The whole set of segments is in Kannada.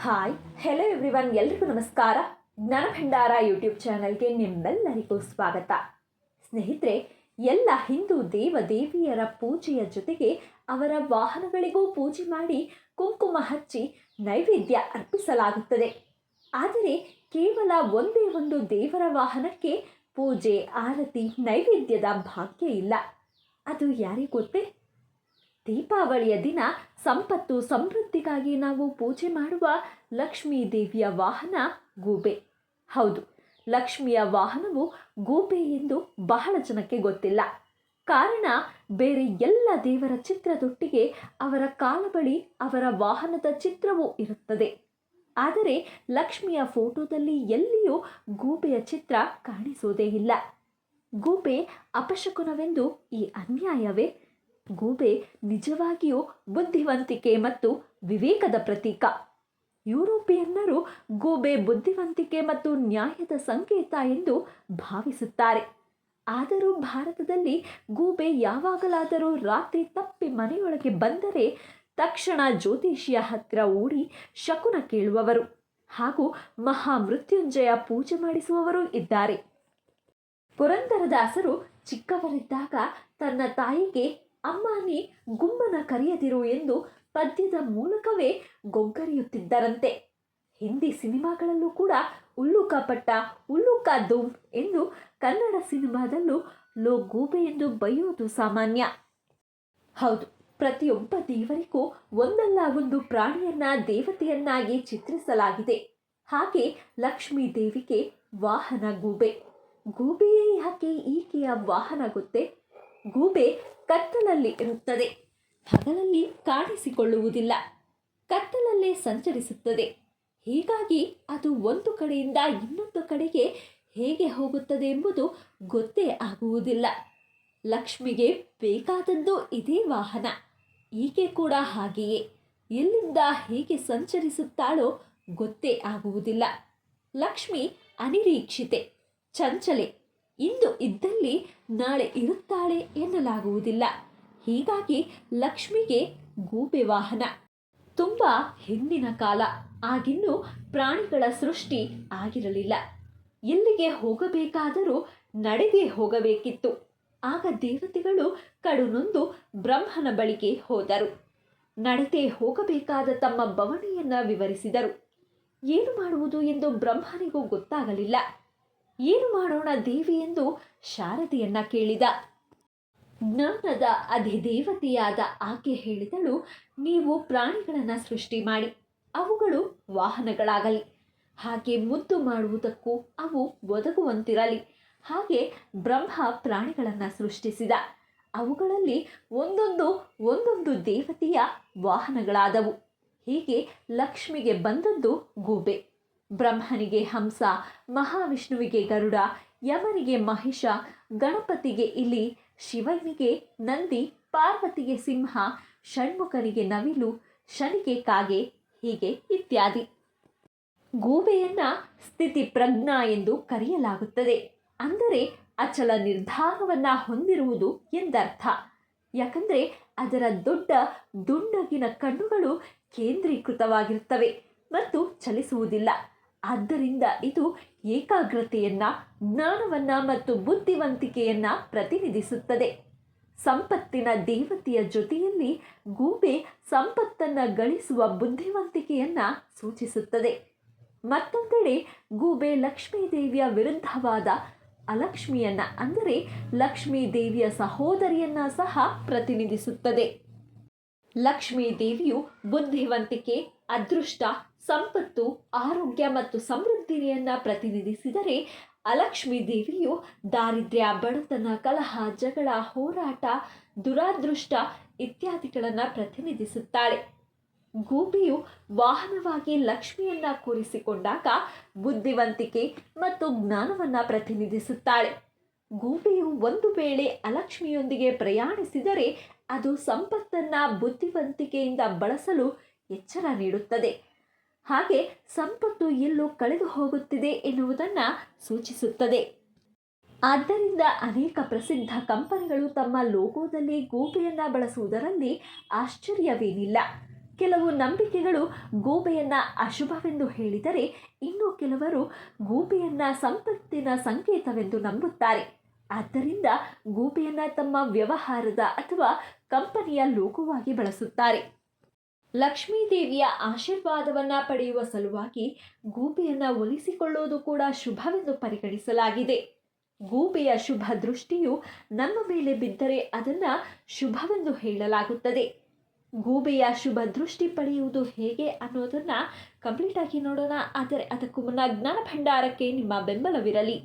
ಹಾಯ್ ಹೆಲೋ ಎವ್ರಿವನ್, ಎಲ್ರಿಗೂ ನಮಸ್ಕಾರ. ಜ್ಞಾನ ಭಂಡಾರ ಯೂಟ್ಯೂಬ್ ಚಾನಲ್ಗೆ ನಿಮ್ಮೆಲ್ಲರಿಗೂ ಸ್ವಾಗತ. ಸ್ನೇಹಿತರೆ, ಎಲ್ಲ ಹಿಂದೂ ದೇವದೇವಿಯರ ಪೂಜೆಯ ಜೊತೆಗೆ ಅವರ ವಾಹನಗಳಿಗೂ ಪೂಜೆ ಮಾಡಿ ಕುಂಕುಮ ಹಚ್ಚಿ ನೈವೇದ್ಯ ಅರ್ಪಿಸಲಾಗುತ್ತದೆ. ಆದರೆ ಕೇವಲ ಒಂದೇ ಒಂದು ದೇವರ ವಾಹನಕ್ಕೆ ಪೂಜೆ, ಆರತಿ, ನೈವೇದ್ಯದ ಭಾಗ್ಯ ಇಲ್ಲ. ಅದು ಯಾರಿಗೆ ಗೊತ್ತೇ? ದೀಪಾವಳಿಯ ದಿನ ಸಂಪತ್ತು ಸಮೃದ್ಧಿಗಾಗಿ ನಾವು ಪೂಜೆ ಮಾಡುವ ಲಕ್ಷ್ಮೀ ದೇವಿಯ ವಾಹನ ಗೂಬೆ. ಹೌದು, ಲಕ್ಷ್ಮಿಯ ವಾಹನವು ಗೂಬೆ ಎಂದು ಬಹಳ ಜನಕ್ಕೆ ಗೊತ್ತಿಲ್ಲ. ಕಾರಣ, ಬೇರೆ ಎಲ್ಲ ದೇವರ ಚಿತ್ರದೊಟ್ಟಿಗೆ ಅವರ ಕಾಲ ಬಳಿ ಅವರ ವಾಹನದ ಚಿತ್ರವೂ ಇರುತ್ತದೆ. ಆದರೆ ಲಕ್ಷ್ಮಿಯ ಫೋಟೋದಲ್ಲಿ ಎಲ್ಲಿಯೂ ಗೂಬೆಯ ಚಿತ್ರ ಕಾಣಿಸೋದೇ ಇಲ್ಲ. ಗೂಬೆ ಅಪಶಕುನವೆಂದು ಈ ಅನ್ಯಾಯವೇ? ಗೂಬೆ ನಿಜವಾಗಿಯೂ ಬುದ್ಧಿವಂತಿಕೆ ಮತ್ತು ವಿವೇಕದ ಪ್ರತೀಕ. ಯುರೋಪಿಯನ್ನರು ಗೂಬೆ ಬುದ್ಧಿವಂತಿಕೆ ಮತ್ತು ನ್ಯಾಯದ ಸಂಕೇತ ಎಂದು ಭಾವಿಸುತ್ತಾರೆ. ಆದರೂ ಭಾರತದಲ್ಲಿ ಗೂಬೆ ಯಾವಾಗಲಾದರೂ ರಾತ್ರಿ ತಪ್ಪಿ ಮನೆಯೊಳಗೆ ಬಂದರೆ ತಕ್ಷಣ ಜ್ಯೋತಿಷಿಯ ಹತ್ತಿರ ಓಡಿ ಶಕುನ ಕೇಳುವವರು ಹಾಗೂ ಮಹಾಮೃತ್ಯುಂಜಯ ಪೂಜೆ ಮಾಡಿಸುವವರು ಇದ್ದಾರೆ. ಪುರಂದರದಾಸರು ಚಿಕ್ಕವರಿದ್ದಾಗ ತನ್ನ ತಾಯಿಗೆ ಅಮ್ಮ ನೀ ಗುಮ್ಮನ ಕರೆಯದಿರು ಎಂದು ಪದ್ಯದ ಮೂಲಕವೇ ಗೊಗ್ಗರೆಯುತ್ತಿದ್ದರಂತೆ. ಹಿಂದಿ ಸಿನಿಮಾಗಳಲ್ಲೂ ಕೂಡ ಉಲ್ಲುಕ ಪಟ್ಟ, ಉಲ್ಲುಕ ಧೂಮ್ ಎಂದು, ಕನ್ನಡ ಸಿನಿಮಾದಲ್ಲೂ ಲೋ ಗೂಬೆ ಎಂದು ಬೈಯೋದು ಸಾಮಾನ್ಯ. ಹೌದು, ಪ್ರತಿಯೊಬ್ಬ ದೇವರಿಗೂ ಒಂದಲ್ಲ ಒಂದು ಪ್ರಾಣಿಯನ್ನ ದೇವತೆಯನ್ನಾಗಿ ಚಿತ್ರಿಸಲಾಗಿದೆ. ಹಾಗೆ ಲಕ್ಷ್ಮೀ ದೇವಿಗೆ ವಾಹನ ಗೂಬೆ. ಗೂಬೆಯೇ ಯಾಕೆ ಈಕೆಯ ವಾಹನ ಗೊತ್ತೇ? ಗೂಬೆ ಕತ್ತಲಲ್ಲಿ ಇರುತ್ತದೆ, ಹಗಲಲ್ಲಿ ಕಾಣಿಸಿಕೊಳ್ಳುವುದಿಲ್ಲ, ಕತ್ತಲಲ್ಲೇ ಸಂಚರಿಸುತ್ತದೆ. ಹೀಗಾಗಿ ಅದು ಒಂದು ಕಡೆಯಿಂದ ಇನ್ನೊಂದು ಕಡೆಗೆ ಹೇಗೆ ಹೋಗುತ್ತದೆ ಎಂಬುದು ಗೊತ್ತೇ ಆಗುವುದಿಲ್ಲ. ಲಕ್ಷ್ಮಿಗೆ ಬೇಕಾದದ್ದು ಇದೇ ವಾಹನ. ಈಕೆ ಕೂಡ ಹಾಗೆಯೇ ಎಲ್ಲಿಂದ ಹೇಗೆ ಸಂಚರಿಸುತ್ತಾಳೋ ಗೊತ್ತೇ ಆಗುವುದಿಲ್ಲ. ಲಕ್ಷ್ಮಿ ಅನಿರೀಕ್ಷಿತೆ, ಚಂಚಲೆ. ಇಂದು ಇದ್ದಲ್ಲಿ ನಾಳೆ ಇರುತ್ತಾಳೆ ಎನ್ನಲಾಗುವುದಿಲ್ಲ. ಹೀಗಾಗಿ ಲಕ್ಷ್ಮಿಗೆ ಗೂಬೆ ವಾಹನ. ತುಂಬ ಹಿಂದಿನ ಕಾಲ, ಆಗಿನ್ನೂ ಪ್ರಾಣಿಗಳ ಸೃಷ್ಟಿ ಆಗಿರಲಿಲ್ಲ. ಎಲ್ಲಿಗೆ ಹೋಗಬೇಕಾದರೂ ನಡೆದೇ ಹೋಗಬೇಕಿತ್ತು. ಆಗ ದೇವತೆಗಳು ಕಡುನೊಂದು ಬ್ರಹ್ಮನ ಬಳಿಗೆ ಹೋದರು. ನಡೆದೇ ಹೋಗಬೇಕಾದ ತಮ್ಮ ಬವಣೆಯನ್ನು ವಿವರಿಸಿದರು. ಏನು ಮಾಡುವುದು ಎಂದು ಬ್ರಹ್ಮನಿಗೂ ಗೊತ್ತಾಗಲಿಲ್ಲ. ಏನು ಮಾಡೋಣ ದೇವಿ ಎಂದು ಶಾರದೆಯನ್ನ ಕೇಳಿದ. ಜ್ಞಾನದ ಅಧಿದೇವತೆಯಾದ ಆಕೆ ಹೇಳಿದಳು, ನೀವು ಪ್ರಾಣಿಗಳನ್ನು ಸೃಷ್ಟಿ ಮಾಡಿ, ಅವುಗಳು ವಾಹನಗಳಾಗಲಿ. ಹಾಗೆ ಮುದ್ದು ಮಾಡುವುದಕ್ಕೂ ಅವು ಒದಗುವಂತಿರಲಿ. ಹಾಗೆ ಬ್ರಹ್ಮ ಪ್ರಾಣಿಗಳನ್ನು ಸೃಷ್ಟಿಸಿದ. ಅವುಗಳಲ್ಲಿ ಒಂದೊಂದು ದೇವತೆಯ ವಾಹನಗಳಾದವು. ಹೀಗೆ ಲಕ್ಷ್ಮಿಗೆ ಬಂದದ್ದು ಗೂಬೆ. ಬ್ರಹ್ಮನಿಗೆ ಹಂಸ, ಮಹಾವಿಷ್ಣುವಿಗೆ ಗರುಡ, ಯಮನಿಗೆ ಮಹಿಷ, ಗಣಪತಿಗೆ ಇಲಿ, ಶಿವನಿಗೆ ನಂದಿ, ಪಾರ್ವತಿಗೆ ಸಿಂಹ, ಷಣ್ಮುಖನಿಗೆ ನವಿಲು, ಶನಿಗೆ ಕಾಗೆ, ಹೀಗೆ ಇತ್ಯಾದಿ. ಗೂಬೆಯನ್ನ ಸ್ಥಿತಿ ಪ್ರಜ್ಞಾ ಎಂದು ಕರೆಯಲಾಗುತ್ತದೆ. ಅಂದರೆ ಅಚಲ ನಿರ್ಧಾರವನ್ನ ಹೊಂದಿರುವುದು ಎಂದರ್ಥ. ಯಾಕಂದರೆ ಅದರ ದೊಡ್ಡ ದುಂಡಗಿನ ಕಣ್ಣುಗಳು ಕೇಂದ್ರೀಕೃತವಾಗಿರುತ್ತವೆ ಮತ್ತು ಚಲಿಸುವುದಿಲ್ಲ. ಆದ್ದರಿಂದ ಇದು ಏಕಾಗ್ರತೆಯನ್ನ, ಜ್ಞಾನವನ್ನ ಮತ್ತು ಬುದ್ಧಿವಂತಿಕೆಯನ್ನ ಪ್ರತಿನಿಧಿಸುತ್ತದೆ. ಸಂಪತ್ತಿನ ದೇವತೆಯ ಜೊತೆಯಲ್ಲಿ ಗೂಬೆ ಸಂಪತ್ತನ್ನ ಗಳಿಸುವ ಬುದ್ಧಿವಂತಿಕೆಯನ್ನ ಸೂಚಿಸುತ್ತದೆ. ಮತ್ತೊಂದೆಡೆ ಗೂಬೆ ಲಕ್ಷ್ಮೀ ದೇವಿಯ ವಿರುದ್ಧವಾದ ಅಲಕ್ಷ್ಮಿಯನ್ನ, ಅಂದರೆ ಲಕ್ಷ್ಮೀ ದೇವಿಯ ಸಹೋದರಿಯನ್ನ ಸಹ ಪ್ರತಿನಿಧಿಸುತ್ತದೆ. ಲಕ್ಷ್ಮೀ ದೇವಿಯು ಬುದ್ಧಿವಂತಿಕೆ, ಅದೃಷ್ಟ, ಸಂಪತ್ತು, ಆರೋಗ್ಯ ಮತ್ತು ಸಮೃದ್ಧಿಯನ್ನ ಪ್ರತಿನಿಧಿಸಿದರೆ, ಅಲಕ್ಷ್ಮೀ ದೇವಿಯು ದಾರಿದ್ರ್ಯ, ಬಡತನ, ಕಲಹ, ಜಗಳ, ಹೋರಾಟ, ದುರಾದೃಷ್ಟ ಇತ್ಯಾದಿಗಳನ್ನು ಪ್ರತಿನಿಧಿಸುತ್ತಾಳೆ. ಗೂಬೆಯು ವಾಹನವಾಗಿ ಲಕ್ಷ್ಮಿಯನ್ನ ಕೂರಿಸಿಕೊಂಡಾಗ ಬುದ್ಧಿವಂತಿಕೆ ಮತ್ತು ಜ್ಞಾನವನ್ನ ಪ್ರತಿನಿಧಿಸುತ್ತಾಳೆ. ಗೂಬೆಯು ಒಂದು ವೇಳೆ ಅಲಕ್ಷ್ಮಿಯೊಂದಿಗೆ ಪ್ರಯಾಣಿಸಿದರೆ ಅದು ಸಂಪತ್ತನ್ನ ಬುದ್ಧಿವಂತಿಕೆಯಿಂದ ಬಳಸಲು ಎಚ್ಚರ ನೀಡುತ್ತದೆ. ಹಾಗೆ ಸಂಪತ್ತು ಎಲ್ಲೋ ಕಳೆದು ಹೋಗುತ್ತಿದೆ ಎನ್ನುವುದನ್ನು ಸೂಚಿಸುತ್ತದೆ. ಆದ್ದರಿಂದ ಅನೇಕ ಪ್ರಸಿದ್ಧ ಕಂಪನಿಗಳು ತಮ್ಮ ಲೋಗೋದಲ್ಲಿ ಗೂಬೆಯನ್ನು ಬಳಸುವುದರಲ್ಲಿ ಆಶ್ಚರ್ಯವೇನಿಲ್ಲ. ಕೆಲವು ನಂಬಿಕೆಗಳು ಗೂಬೆಯನ್ನು ಅಶುಭವೆಂದು ಹೇಳಿದರೆ ಇನ್ನು ಕೆಲವರು ಗೂಬೆಯನ್ನು ಸಂಪತ್ತಿನ ಸಂಕೇತವೆಂದು ನಂಬುತ್ತಾರೆ. ಆದ್ದರಿಂದ ಗೂಬೆಯನ್ನು ತಮ್ಮ ವ್ಯವಹಾರದ ಅಥವಾ ಕಂಪನಿಯ ಲೋಗೋವಾಗಿ ಬಳಸುತ್ತಾರೆ. ಲಕ್ಷ್ಮೀದೇವಿಯ ಆಶೀರ್ವಾದವನ್ನು ಪಡೆಯುವ ಸಲುವಾಗಿ ಗೂಬೆಯನ್ನು ಒಲಿಸಿಕೊಳ್ಳುವುದು ಕೂಡ ಶುಭವೆಂದು ಪರಿಗಣಿಸಲಾಗಿದೆ. ಗೂಬೆಯ ಶುಭ ದೃಷ್ಟಿಯು ನಮ್ಮ ಮೇಲೆ ಬಿದ್ದರೆ ಅದನ್ನು ಶುಭವೆಂದು ಹೇಳಲಾಗುತ್ತದೆ. ಗೂಬೆಯ ಶುಭ ದೃಷ್ಟಿ ಪಡೆಯುವುದು ಹೇಗೆ ಅನ್ನೋದನ್ನು ಕಂಪ್ಲೀಟಾಗಿ ನೋಡೋಣ. ಆದರೆ ಅದಕ್ಕೂ ಮುನ್ನ ಜ್ಞಾನ ಭಂಡಾರಕ್ಕೆ ನಿಮ್ಮ ಬೆಂಬಲವಿರಲಿ.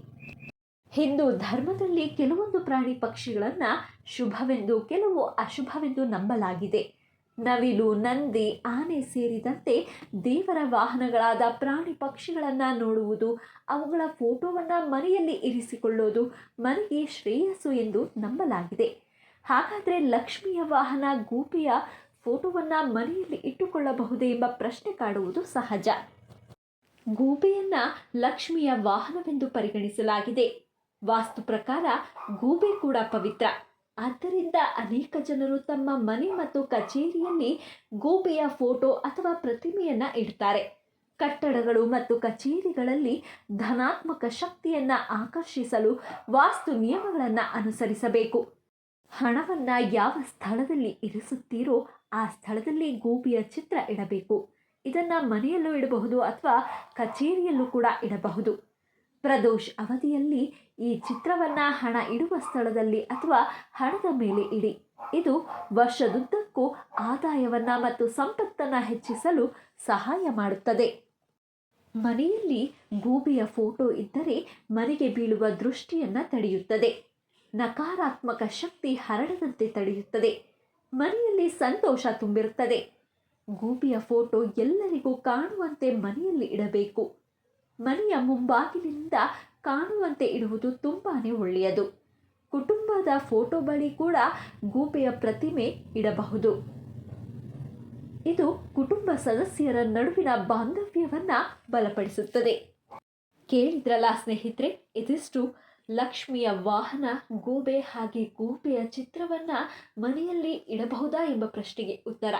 ಹಿಂದೂ ಧರ್ಮದಲ್ಲಿ ಕೆಲವೊಂದು ಪ್ರಾಣಿ ಪಕ್ಷಿಗಳನ್ನು ಶುಭವೆಂದು ಕೆಲವು ಅಶುಭವೆಂದು ನಂಬಲಾಗಿದೆ. ನವಿಲು, ನಂದಿ, ಆನೆ ಸೇರಿದಂತೆ ದೇವರ ವಾಹನಗಳಾದ ಪ್ರಾಣಿ ಪಕ್ಷಿಗಳನ್ನು ನೋಡುವುದು, ಅವುಗಳ ಫೋಟೋವನ್ನು ಮನೆಯಲ್ಲಿ ಇರಿಸಿಕೊಳ್ಳೋದು ಮನೆಗೆ ಶ್ರೇಯಸ್ಸು ಎಂದು ನಂಬಲಾಗಿದೆ. ಹಾಗಾದರೆ ಲಕ್ಷ್ಮಿಯ ವಾಹನ ಗೂಬೆಯ ಫೋಟೋವನ್ನು ಮನೆಯಲ್ಲಿ ಇಟ್ಟುಕೊಳ್ಳಬಹುದೇ ಎಂಬ ಪ್ರಶ್ನೆ ಕಾಡುವುದು ಸಹಜ. ಗೂಬೆಯನ್ನು ಲಕ್ಷ್ಮಿಯ ವಾಹನವೆಂದು ಪರಿಗಣಿಸಲಾಗಿದೆ. ವಾಸ್ತು ಪ್ರಕಾರ ಗೂಬೆ ಕೂಡ ಪವಿತ್ರ. ಆದ್ದರಿಂದ ಅನೇಕ ಜನರು ತಮ್ಮ ಮನೆ ಮತ್ತು ಕಚೇರಿಯಲ್ಲಿ ಗೂಬೆಯ ಫೋಟೋ ಅಥವಾ ಪ್ರತಿಮೆಯನ್ನು ಇಡ್ತಾರೆ. ಕಟ್ಟಡಗಳು ಮತ್ತು ಕಚೇರಿಗಳಲ್ಲಿ ಧನಾತ್ಮಕ ಶಕ್ತಿಯನ್ನು ಆಕರ್ಷಿಸಲು ವಾಸ್ತು ನಿಯಮಗಳನ್ನು ಅನುಸರಿಸಬೇಕು. ಹಣವನ್ನು ಯಾವ ಸ್ಥಳದಲ್ಲಿ ಇರಿಸುತ್ತೀರೋ ಆ ಸ್ಥಳದಲ್ಲಿ ಗೂಬೆಯ ಚಿತ್ರ ಇಡಬೇಕು. ಇದನ್ನು ಮನೆಯಲ್ಲೂ ಇಡಬಹುದು ಅಥವಾ ಕಚೇರಿಯಲ್ಲೂ ಕೂಡ ಇಡಬಹುದು. ಪ್ರದೋಷ್ ಅವಧಿಯಲ್ಲಿ ಈ ಚಿತ್ರವನ್ನು ಹಣ ಇಡುವ ಸ್ಥಳದಲ್ಲಿ ಅಥವಾ ಹಣದ ಮೇಲೆ ಇಡಿ. ಇದು ವರ್ಷದುದ್ದಕ್ಕೂ ಆದಾಯವನ್ನು ಮತ್ತು ಸಂಪತ್ತನ್ನು ಹೆಚ್ಚಿಸಲು ಸಹಾಯ ಮಾಡುತ್ತದೆ. ಮನೆಯಲ್ಲಿ ಗೂಬೆಯ ಫೋಟೋ ಇದ್ದರೆ ಮನೆಗೆ ಬೀಳುವ ದೃಷ್ಟಿಯನ್ನು ತಡೆಯುತ್ತದೆ. ನಕಾರಾತ್ಮಕ ಶಕ್ತಿ ಹರಡದಂತೆ ತಡೆಯುತ್ತದೆ. ಮನೆಯಲ್ಲಿ ಸಂತೋಷ ತುಂಬಿರುತ್ತದೆ. ಗೂಬೆಯ ಫೋಟೋ ಎಲ್ಲರಿಗೂ ಕಾಣುವಂತೆ ಮನೆಯಲ್ಲಿ ಇಡಬೇಕು. ಮನೆಯ ಮುಂಬಾಗಿಲಿನಿಂದ ಕಾಣುವಂತೆ ಇಡುವುದು ತುಂಬಾ ಒಳ್ಳೆಯದು. ಕುಟುಂಬದ ಫೋಟೋ ಬಳಿ ಕೂಡ ಗೂಬೆಯ ಪ್ರತಿಮೆ ಇಡಬಹುದು. ಇದು ಕುಟುಂಬ ಸದಸ್ಯರ ನಡುವಿನ ಬಾಂಧವ್ಯವನ್ನು ಬಲಪಡಿಸುತ್ತದೆ. ಕೇಳಿದ್ರಲ್ಲ ಸ್ನೇಹಿತರೆ, ಇದಿಷ್ಟು ಲಕ್ಷ್ಮಿಯ ವಾಹನ ಗೂಬೆ ಹಾಗೆ ಗೂಬೆಯ ಚಿತ್ರವನ್ನು ಮನೆಯಲ್ಲಿ ಇಡಬಹುದಾ ಎಂಬ ಪ್ರಶ್ನೆಗೆ ಉತ್ತರ.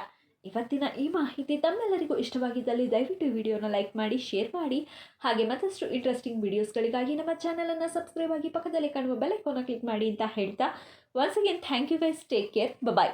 ಇವತ್ತಿನ ಈ ಮಾಹಿತಿ ತಮ್ಮೆಲ್ಲರಿಗೂ ಇಷ್ಟವಾಗಿದ್ದಲ್ಲಿ ದಯವಿಟ್ಟು ವಿಡಿಯೋನ ಲೈಕ್ ಮಾಡಿ, ಶೇರ್ ಮಾಡಿ. ಹಾಗೆ ಮತ್ತಷ್ಟು ಇಂಟ್ರೆಸ್ಟಿಂಗ್ ವಿಡಿಯೋಸ್ಗಳಿಗಾಗಿ ನಮ್ಮ ಚಾನಲನ್ನು ಸಬ್ಸ್ಕ್ರೈಬ್ ಆಗಿ ಪಕ್ಕದಲ್ಲಿ ಕಾಣುವ ಬೆಲ್ ಐಕಾನ್ನ ಕ್ಲಿಕ್ ಮಾಡಿ ಅಂತ ಹೇಳ್ತಾ, once again thank you guys, take care, bye.